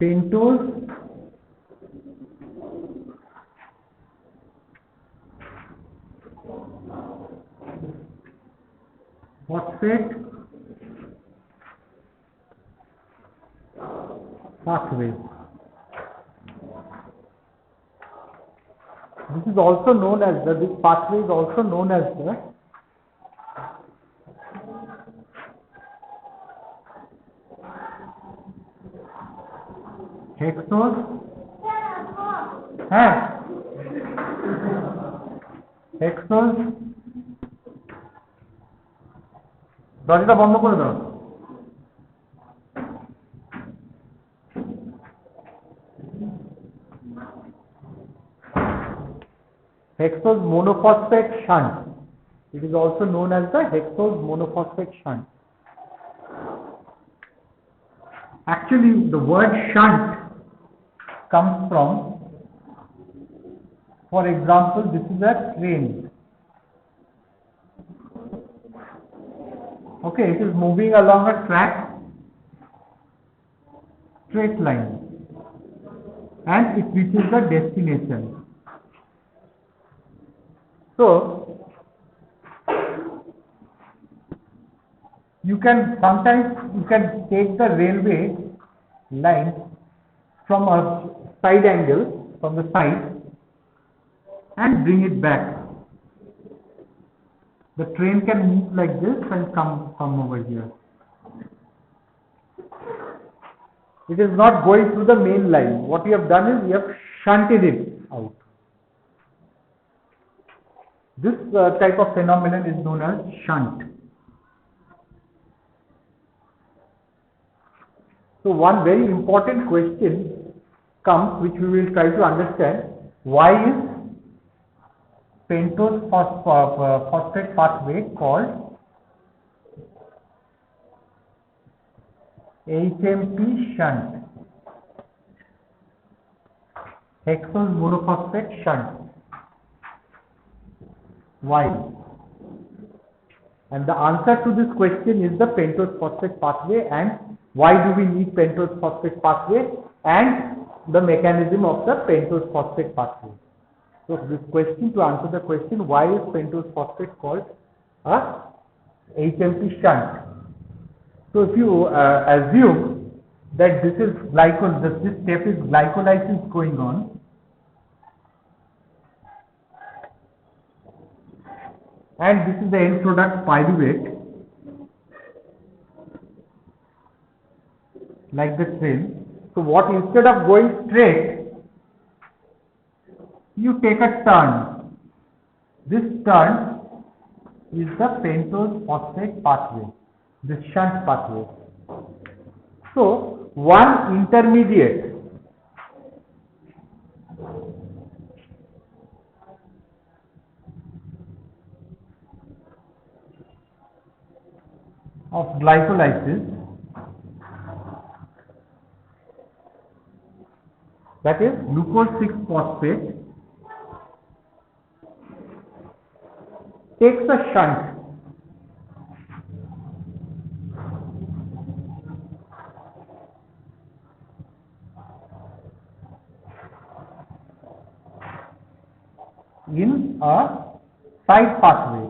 pentose phosphate pathway. This is also known as this pathway is also known as the hexose hexose দরজাটা বন্ধ করে দাও। Hexose monophosphate shunt. It is also known as the hexose monophosphate shunt. Actually, the word shunt comes from, for example, this is a train. Okay, it is moving along a track, straight line, and it reaches the destination. So, sometimes you can take the railway line from a side angle, from the side, and bring it back. The train can move like this and come over here. It is not going through the main line. What we have done is we have shunted it out. This type of phenomenon is known as shunt. So one very important question comes, which we will try to understand: why is pentose phosphate pathway called HMP shunt, hexose monophosphate shunt? Why? And the answer to this question is the pentose phosphate pathway, and why do we need pentose phosphate pathway, and the mechanism of the pentose phosphate pathway. So this question, to answer the question, why is pentose phosphate called a HMP shunt? So if you assume that this is this step is glycolysis going on, and this is the end product pyruvate, like the train. So what, instead of going straight, you take a turn. This turn is the pentose phosphate pathway, the shunt pathway. So one intermediate of glycolysis, that is glucose 6-phosphate, takes a shunt in a side pathway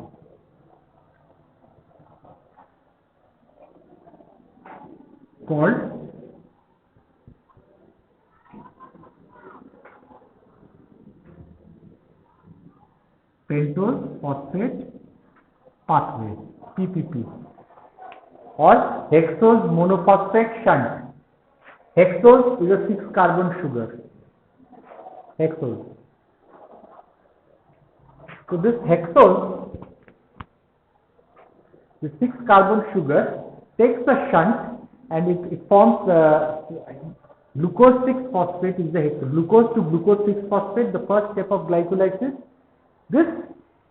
called pentose phosphate pathway, PPP, or hexose monophosphate shunt. Hexose is a 6-carbon sugar. Hexose. So this hexose, the 6-carbon sugar, takes a shunt, and it forms glucose 6-phosphate is the hexose. Glucose to glucose 6-phosphate, the first step of glycolysis. This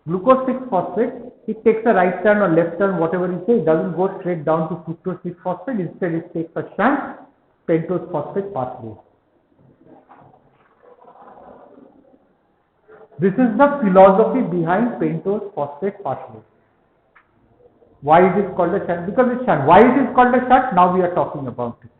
glucose 6-phosphate, it takes a right turn or left turn, whatever you say. It doesn't go straight down to fructose 6-phosphate. Instead, it takes a shunt, pentose phosphate pathway. This is the philosophy behind pentose phosphate pathway. Why it is called a shunt? Because it's shunt. Why it is called a shunt? Now we are talking about it.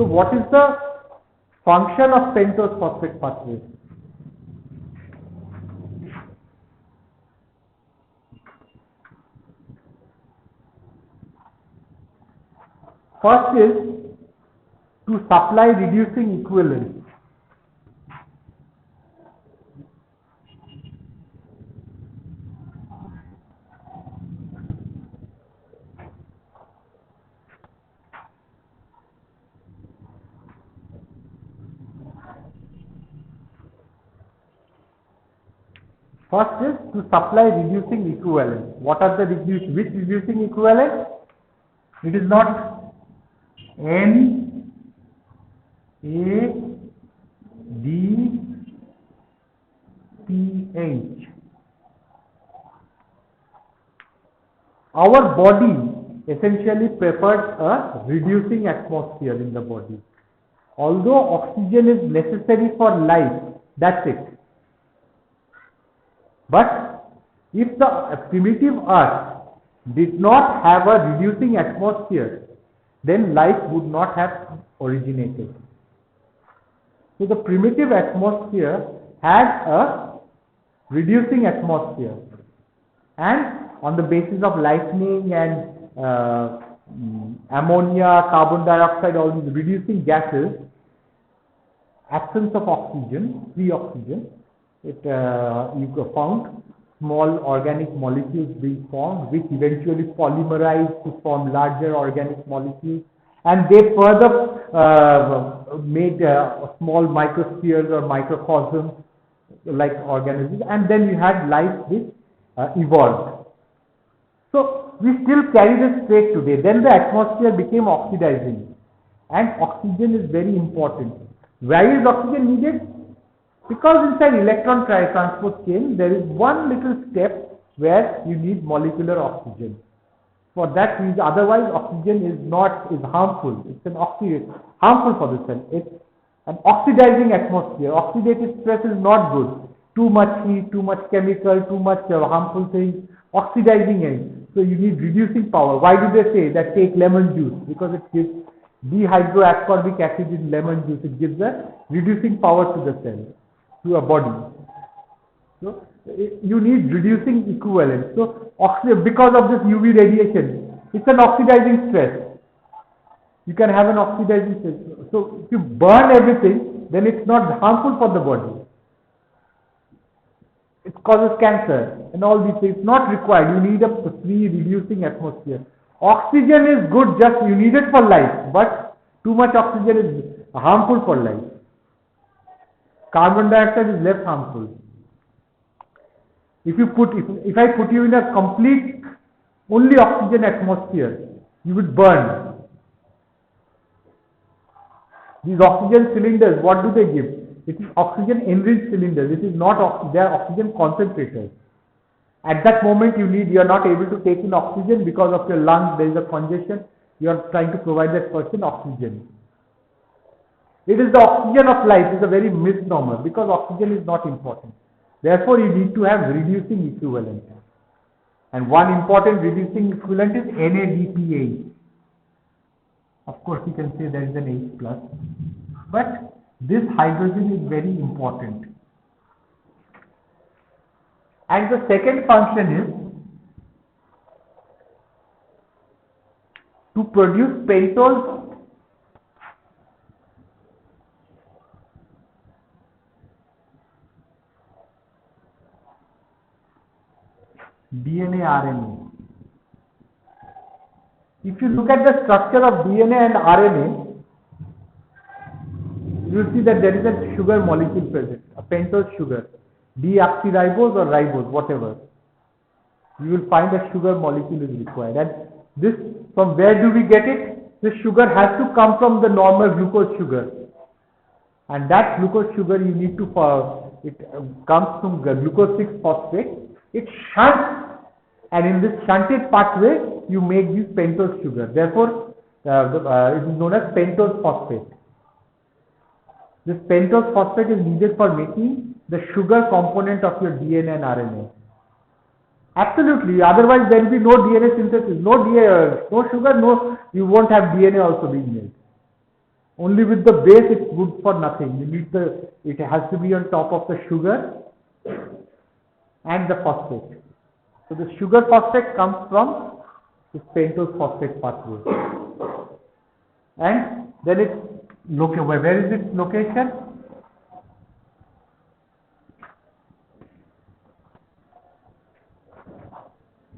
what is the function of pentose phosphate pathway? First is to supply reducing equivalents. First is to supply reducing equivalents. What are the which reducing equivalents? It is not N, A, D, P, H. Our body essentially prefers a reducing atmosphere in the body. Although oxygen is necessary for life, that's it. But if the primitive earth did not have a reducing atmosphere, then life would not have originated. So the primitive atmosphere had a reducing atmosphere, and on the basis of lightning and ammonia, carbon dioxide, all these reducing gases, absence of oxygen, free oxygen, you found small organic molecules being formed, which eventually polymerize to form larger organic molecules, and they further made small microspheres or microcosms like organisms, and then we had life which evolved. So we still carry this trait today. Then the atmosphere became oxidizing, and oxygen is very important. Why is oxygen needed? Because inside electron transport chain, there is one little step where you need molecular oxygen. For that reason, otherwise oxygen is harmful. It's an harmful for the cell. It's an oxidizing atmosphere. Oxidative stress is not good. Too much heat, too much chemical, too much harmful things, oxidizing it. So you need reducing power. Why do they say that take lemon juice? Because it gives dehydroascorbic acid in lemon juice. It gives a reducing power to the cell, to a body. So you need reducing equivalent. So because of this UV radiation, it's an oxidizing stress. You can have an oxidizing stress. So if you burn everything, then it's not harmful for the body. It causes cancer and all these things. It's not required. You need a free reducing atmosphere. Oxygen is good, just you need it for life, but too much oxygen is harmful for life. Carbon dioxide is less harmful. If I put you in a complete only oxygen atmosphere, you would burn. These oxygen cylinders, what do they give? It is oxygen enriched cylinders. It is not they are oxygen concentrators. At that moment you are not able to take in oxygen because of your lungs, there is a congestion. You are trying to provide that person oxygen. It is the oxygen of life. It is a very misnomer because oxygen is not important. Therefore, you need to have reducing equivalent. And one important reducing equivalent is NADPH. Of course, you can say there is an H plus. But this hydrogen is very important. And the second function is to produce pentose DNA, RNA. If you look at the structure of DNA and RNA, you will see that there is a sugar molecule present, a pentose sugar, deoxyribose or ribose, whatever. You will find a sugar molecule is required. And this, from where do we get it? This sugar has to come from the normal glucose sugar. And that glucose sugar you need to, it comes from glucose 6-phosphate. It shunts, and in this shunted pathway, you make this pentose sugar. Therefore, it is known as pentose phosphate. This pentose phosphate is needed for making the sugar component of your DNA and RNA. Absolutely, otherwise there will be no DNA synthesis, no sugar, you won't have DNA also being made. Only with the base it's good for nothing. You need it has to be on top of the sugar and the phosphate. So the sugar phosphate comes from this pentose phosphate pathway. And then it's located. Where is its location?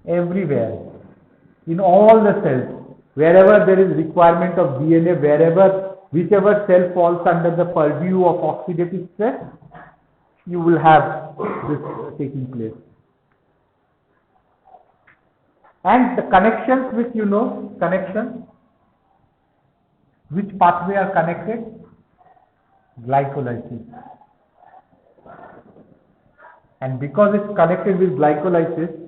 Everywhere. In all the cells. Wherever there is requirement of DNA, whichever cell falls under the purview of oxidative stress, you will have this taking place. And the connections which you know, connections, which pathway are connected? Glycolysis. And because it's connected with glycolysis,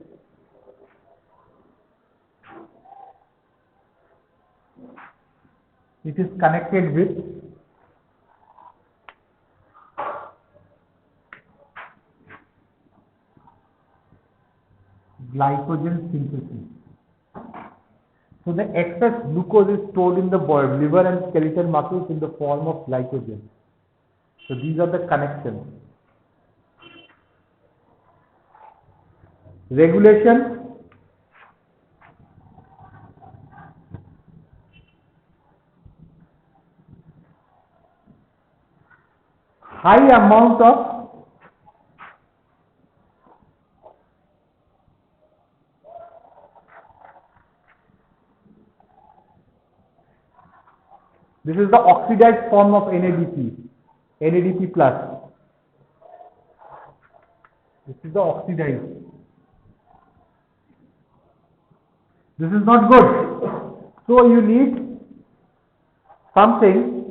it is connected with glycogen synthesis. So the excess glucose is stored in the liver and skeletal muscles in the form of glycogen. So these are the connections. Regulation. High amount of this is the oxidized form of NADP, NADP plus. This is the oxidized. This is not good. So you need something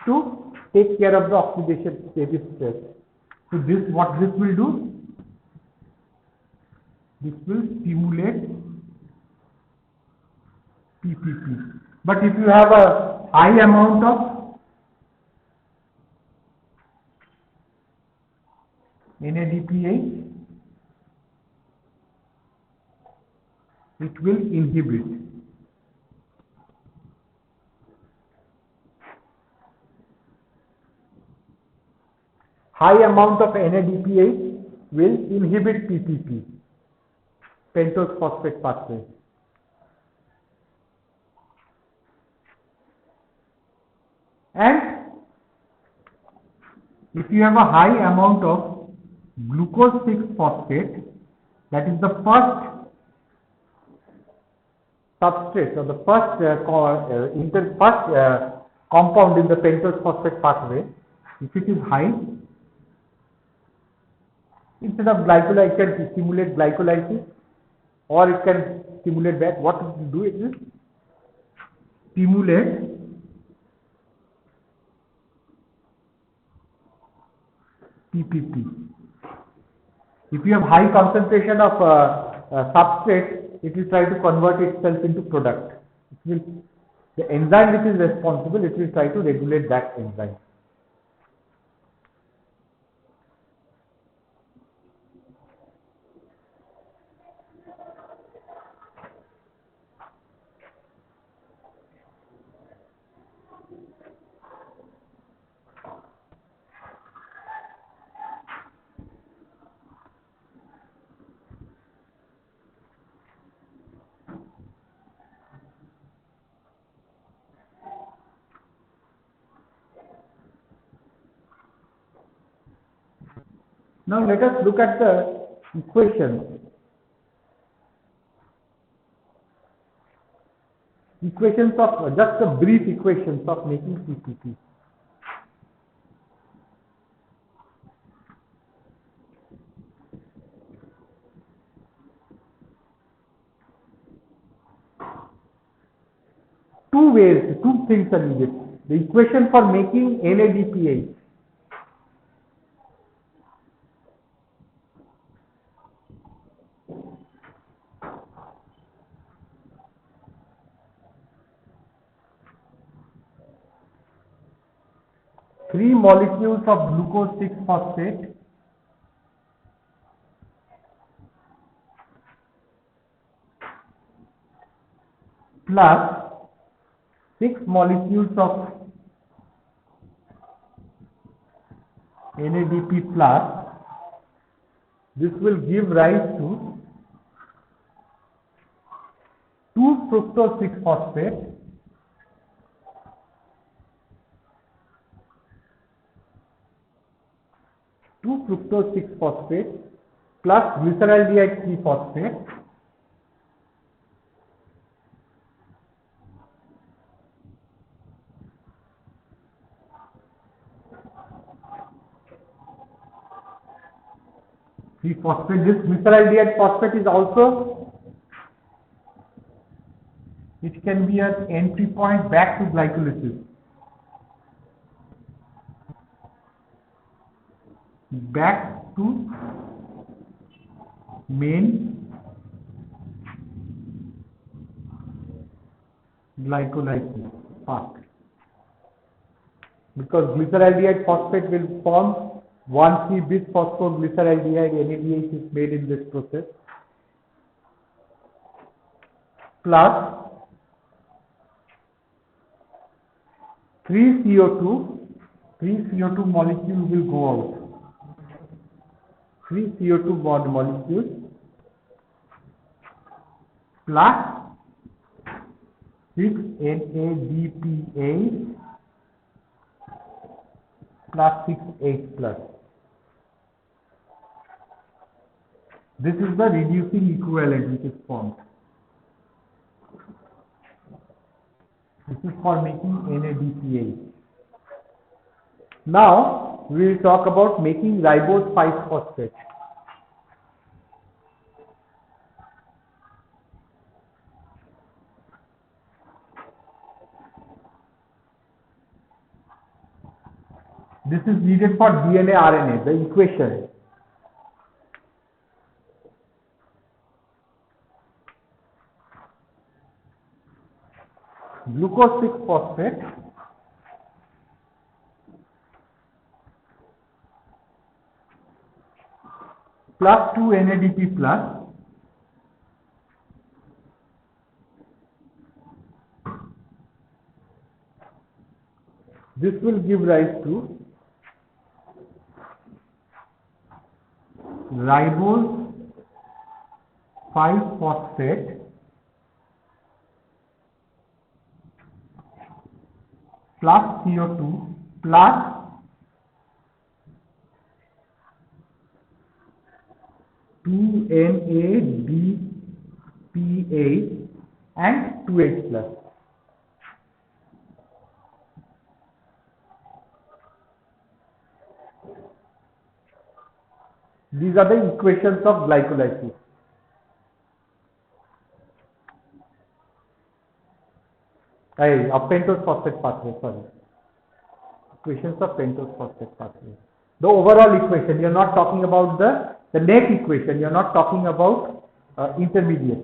to take care of the oxidative stress. So what this will do? This will stimulate PPP. But if you have a high amount of NADPH, it will inhibit. High amount of NADPH will inhibit PPP, pentose phosphate pathway. And if you have a high amount of glucose 6-phosphate, that is the first substrate or the first compound in the pentose phosphate pathway, if it is high, instead of glycolysis, it can stimulate glycolysis, or it can stimulate that. What it will do is stimulate PPP. If you have high concentration of substrate, it will try to convert itself into product. The enzyme which is responsible, it will try to regulate that enzyme. Now let us look at the equations. Equations of just a brief equations of making PPP. Two things are needed. The equation for making NADPH. Three molecules of glucose 6-phosphate plus 6 molecules of NADP plus, this will give rise to 2-fructose 6-phosphate plus glyceraldehyde 3-phosphate This glyceraldehyde phosphate is also, it can be an entry point back to glycolysis. Back to main glycolysis part. Because glyceraldehyde phosphate will form 1,3-bisphosphoglyceraldehyde NADH is made in this process, plus 3 CO2 molecule will go out. 3 CO2 bond molecules plus 6 NADPH plus 6H plus. This is the reducing equivalent which is formed. This is for making NADPH. Now we will talk about making ribose 5-phosphate. This is needed for DNA RNA, the equation. Glucose 6-phosphate plus 2 NADP plus this will give rise to ribose 5-phosphate plus CO2 plus 2NADPH and 2H plus. These are the equations of glycolysis. Of pentose phosphate pathway, sorry. Equations of pentose phosphate pathway. The overall equation, you are not talking about the net equation, you are not talking about intermediate.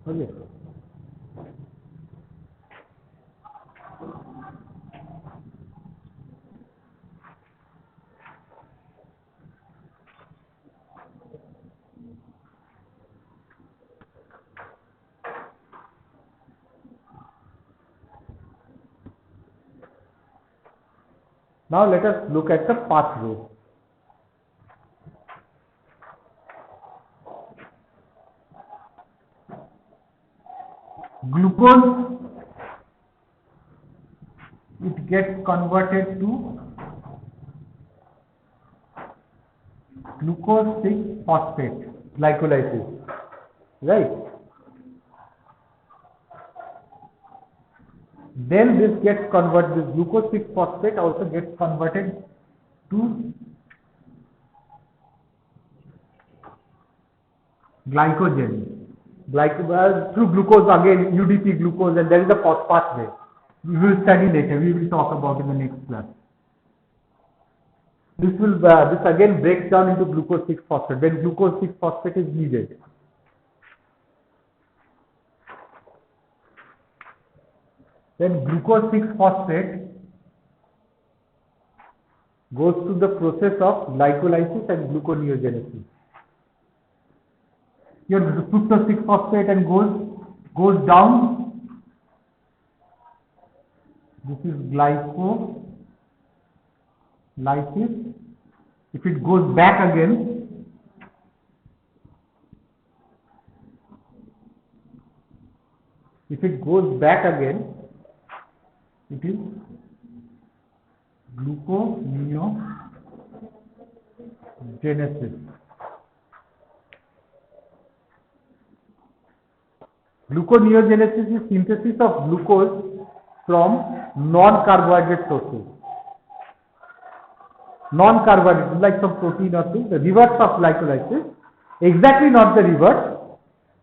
Okay. Now let us look at the pathway. Glucose, it gets converted to glucose 6-phosphate glycolysis, right? Then this gets converted, this glucose 6-phosphate also gets converted to glycogen. Through glucose again, UDP glucose, and there is a pathway. We will study later, we will talk about in the next class. This again breaks down into glucose 6-phosphate when glucose 6-phosphate is needed. Then glucose 6-phosphate goes through the process of glycolysis and gluconeogenesis. Your fructose 6-phosphate and goes down. This is glycolysis. If it goes back again, it is gluconeogenesis. Gluconeogenesis is synthesis of glucose from non-carbohydrate sources. Non-carbohydrate, like some protein or thing, the reverse of glycolysis. Exactly not the reverse,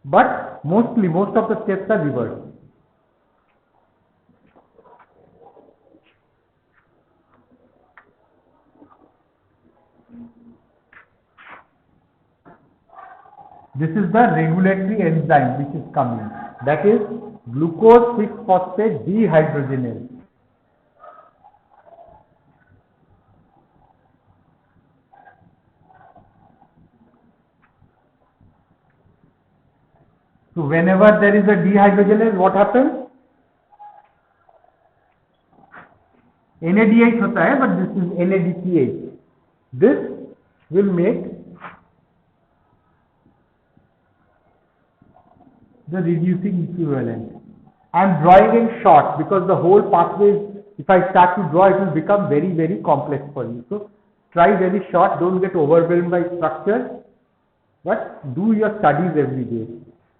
but most of the steps are reversed. This is the regulatory enzyme which is coming. That is glucose 6-phosphate dehydrogenase. So whenever there is a dehydrogenase, what happens? NADH hota hai, but this is NADPH. This will make the reducing equivalent. I am drawing in short because the whole pathway, if I start to draw, it will become very, very complex for you. So try very short, don't get overwhelmed by structure, but do your studies every day.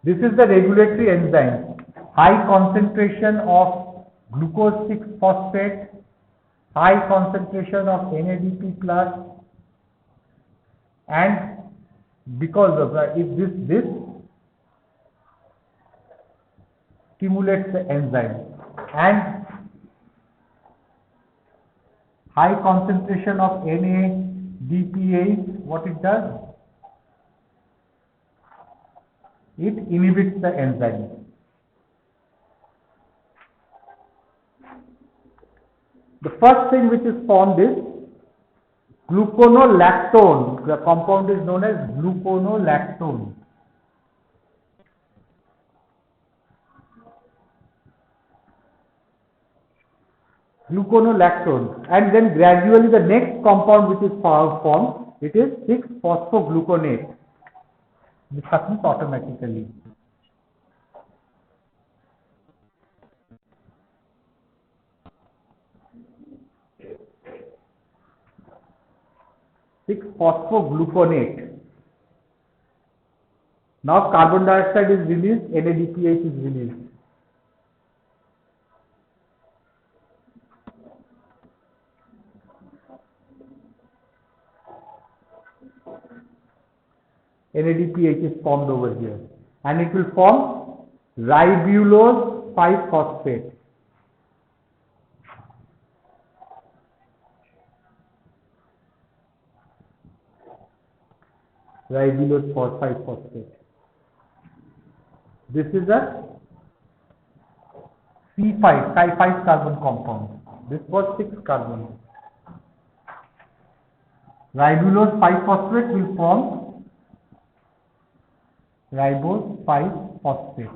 This is the regulatory enzyme. High concentration of glucose 6-phosphate, high concentration of NADP plus, and because of that, if this stimulates the enzyme, and high concentration of NADPH, what it does? It inhibits the enzyme. The first thing which is formed is gluconolactone. The compound is known as gluconolactone. Gluconolactone, and then gradually the next compound which is formed, it is 6-phosphogluconate. This happens automatically. Phosphogluconate. Now carbon dioxide is released, NADPH is released. NADPH is formed over here, and it will form ribulose 5-phosphate. Ribulose 5-phosphate. This is a C5, 5 carbon compound. This was 6 carbon. Ribulose 5-phosphate will form ribose 5-phosphate,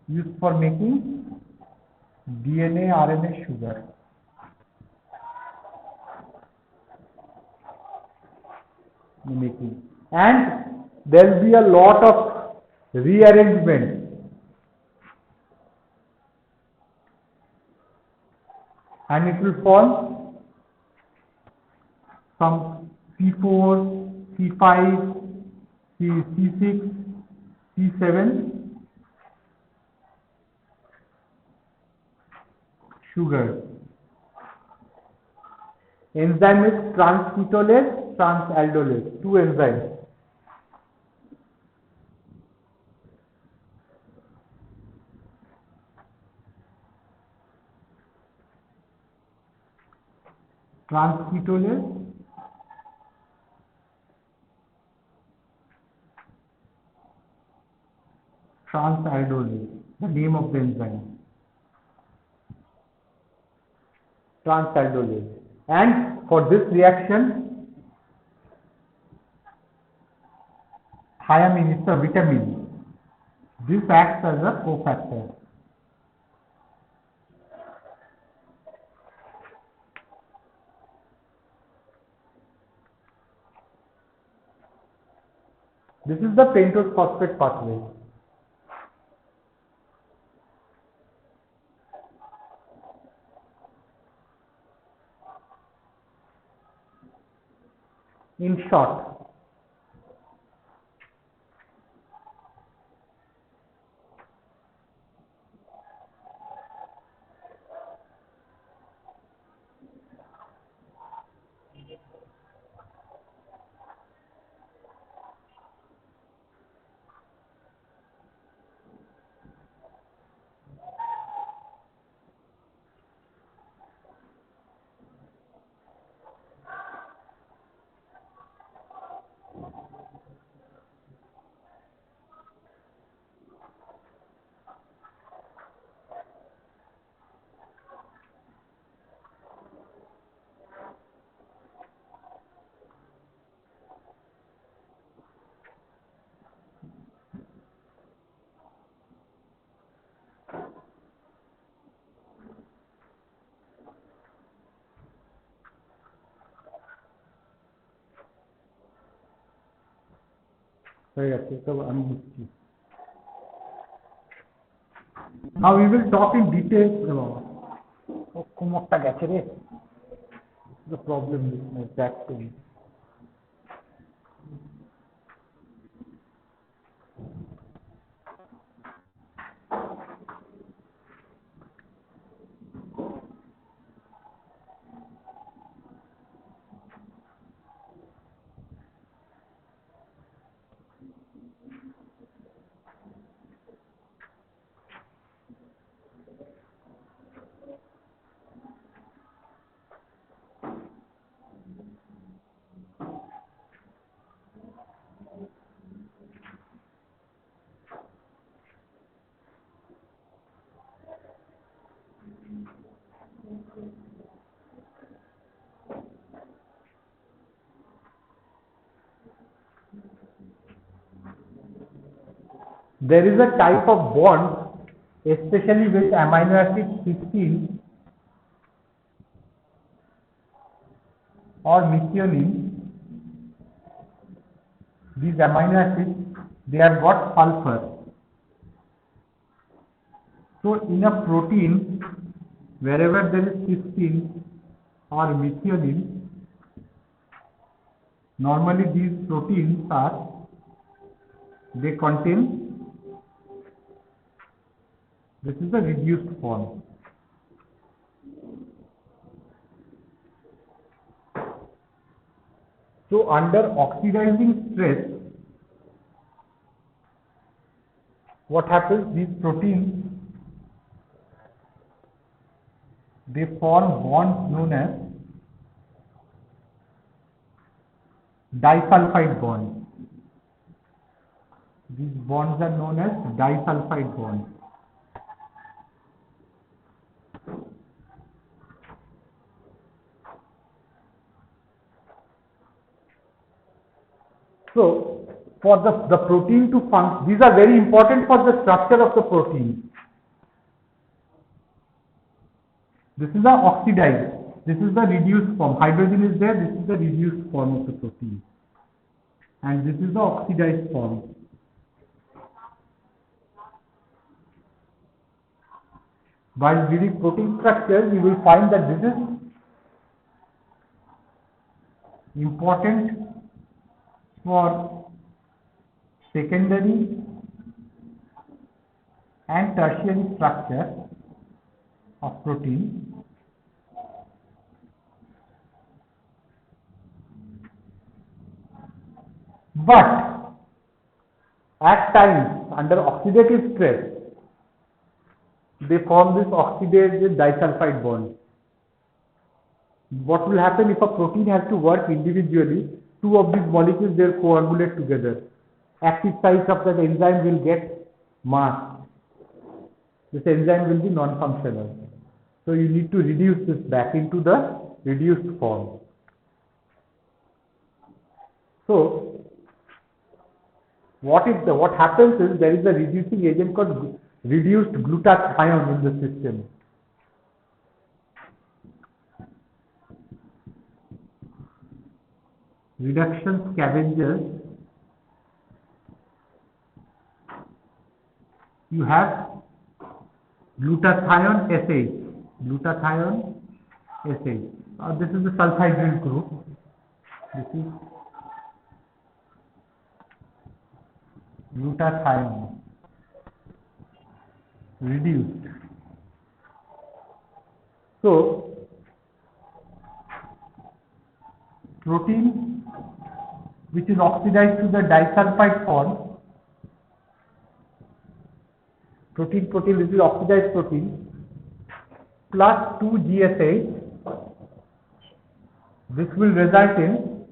used for making DNA, RNA, sugar. And there will be a lot of rearrangement, and it will form some C4, C5, C6, C7 sugar. Enzyme is transketolase, transaldolase, 2 enzymes. Transketolase, transaldolase, the name of the enzyme. Transaldolase. And for this reaction, thiamine is a vitamin. This acts as a cofactor. This is the pentose phosphate pathway. In short, now we will talk in detail. The problem is my back pain. There is a type of bond, especially with amino acid cysteine or methionine. These amino acids, they have got sulfur. So in a protein, wherever there is cysteine or methionine, normally these proteins they contain, this is the reduced form. So under oxidizing stress, what happens? These proteins, they form bonds known as disulfide bonds. These bonds are known as disulfide bonds. So, for the protein to function, these are very important for the structure of the protein. This is the oxidized, this is the reduced form. Hydrogen is there, this is the reduced form of the protein. And this is the oxidized form. While reading protein structures, you will find that this is important for secondary and tertiary structure of protein. But at times under oxidative stress, they form this oxidated disulfide bond. What will happen if a protein has to work individually? Two of these molecules, they coagulate together. Active sites of that enzyme will get masked. This enzyme will be non-functional. So you need to reduce this back into the reduced form. So what happens is there is a reducing agent called reduced glutathione in the system. Reduction scavengers, you have glutathione SH. Glutathione SH. This is the sulfhydryl group. This is glutathione reduced. So protein which is oxidized to the disulfide form, protein this is oxidized protein plus 2-GSH, this will result in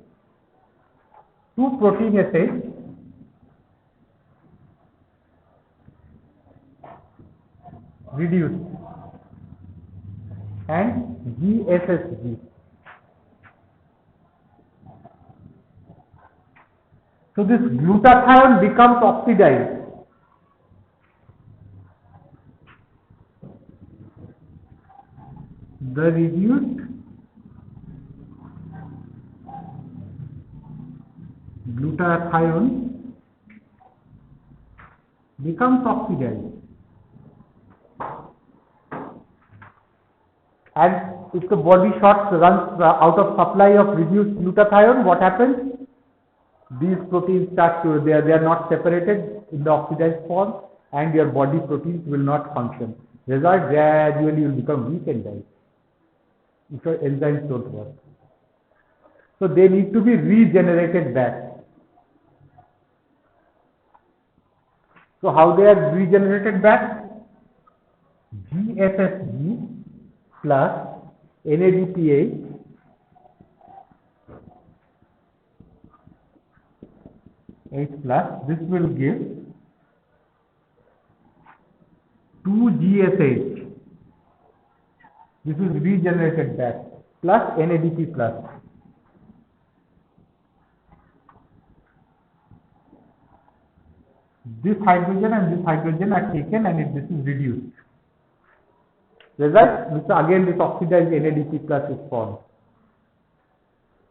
2-protein SH reduced and GSSG. So this glutathione becomes oxidized. The reduced glutathione becomes oxidized. And if the body runs out of supply of reduced glutathione, what happens? These proteins start to, they are not separated in the oxidized form, and your body proteins will not function. Result, gradually you will become weak and die if your enzymes don't work. So they need to be regenerated back. So how they are regenerated back? GSSG plus NADPH H plus, this will give 2-GSH. This is regenerated back plus NADP plus. This hydrogen and this hydrogen are taken and this is reduced. Result, again this oxidized NADP plus is formed.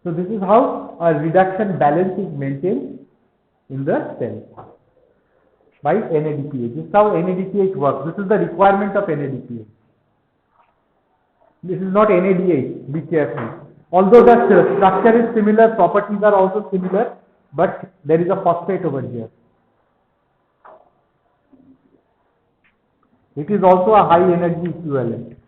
So this is how a reduction balance is maintained in the cell by NADPH. This is how NADPH works. This is the requirement of NADPH. This is not NADH, be careful. Although the structure is similar, properties are also similar, but there is a phosphate over here. It is also a high energy equivalent.